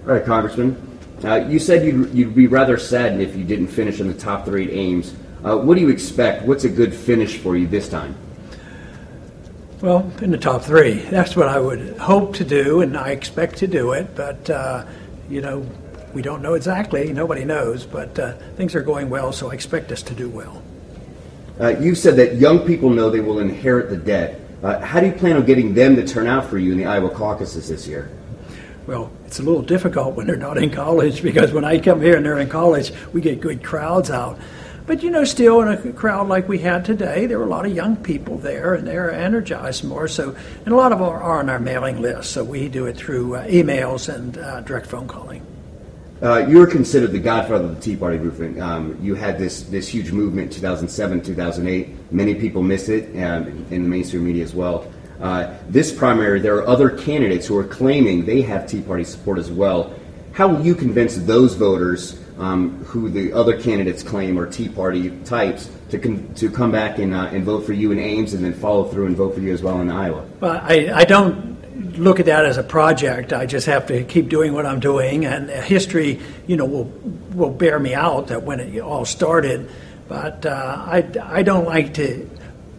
All right, Congressman. You said you'd be rather saddened if you didn't finish in the top 3 at Ames. What do you expect? What's a good finish for you this time? Well, in the top 3. That's what I would hope to do, and I expect to do it. But, we don't know exactly. Nobody knows. But things are going well, so I expect us to do well. You've said that young people know they will inherit the debt. How do you plan on getting them to turn out for you in the Iowa caucuses this year? Well, it's a little difficult when they're not in college, because when I come here and they're in college, we get good crowds out. But, still in a crowd like we had today, there were a lot of young people there, and they're energized more. So, and a lot of them are on our mailing list. So we do it through emails and direct phone calling. You were considered the godfather of the Tea Party movement. You had this huge movement in 2007, 2008. Many people miss it in the mainstream media as well. This primary, there are other candidates who are claiming they have Tea Party support as well. How will you convince those voters who the other candidates claim are Tea Party types to come back and vote for you in Ames and then follow through and vote for you as well in Iowa? Well, I don't look at that as a project. I just have to keep doing what I'm doing, and history, will bear me out that when it all started. But I don't like to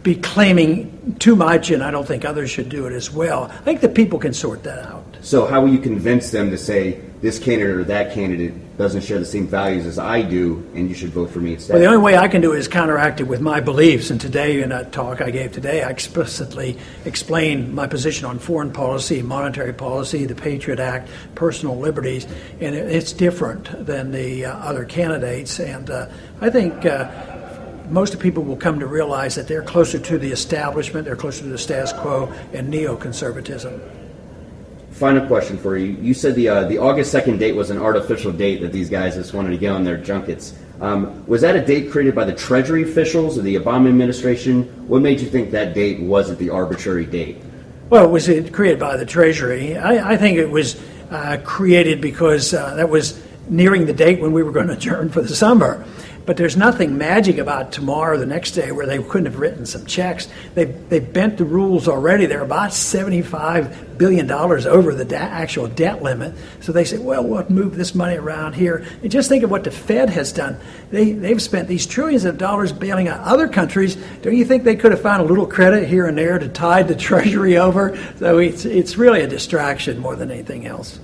be claiming too much, and I don't think others should do it as well. I think the people can sort that out. So how will you convince them to say this candidate or that candidate doesn't share the same values as I do, and you should vote for me instead? Well, the only way I can do it is counteract it with my beliefs. And today, in that talk I gave today, I explicitly explained my position on foreign policy, monetary policy, the Patriot Act, personal liberties, and it's different than the other candidates. And I think most people will come to realize that they're closer to the establishment, they're closer to the status quo and neoconservatism. Final question for you. You said the August 2nd date was an artificial date that these guys just wanted to get on their junkets. Was that a date created by the Treasury officials or the Obama administration? What made you think that date wasn't the arbitrary date? Well, it was created by the Treasury. I think it was created because that was nearing the date when we were going to adjourn for the summer. But there's nothing magic about tomorrow or the next day where they couldn't have written some checks. They bent the rules already. They're about $75 billion over the actual debt limit. So they said, well, we'll move this money around here. And just think of what the Fed has done. They've spent these trillions of dollars bailing out other countries. Don't you think they could have found a little credit here and there to tide the Treasury over? So it's really a distraction more than anything else.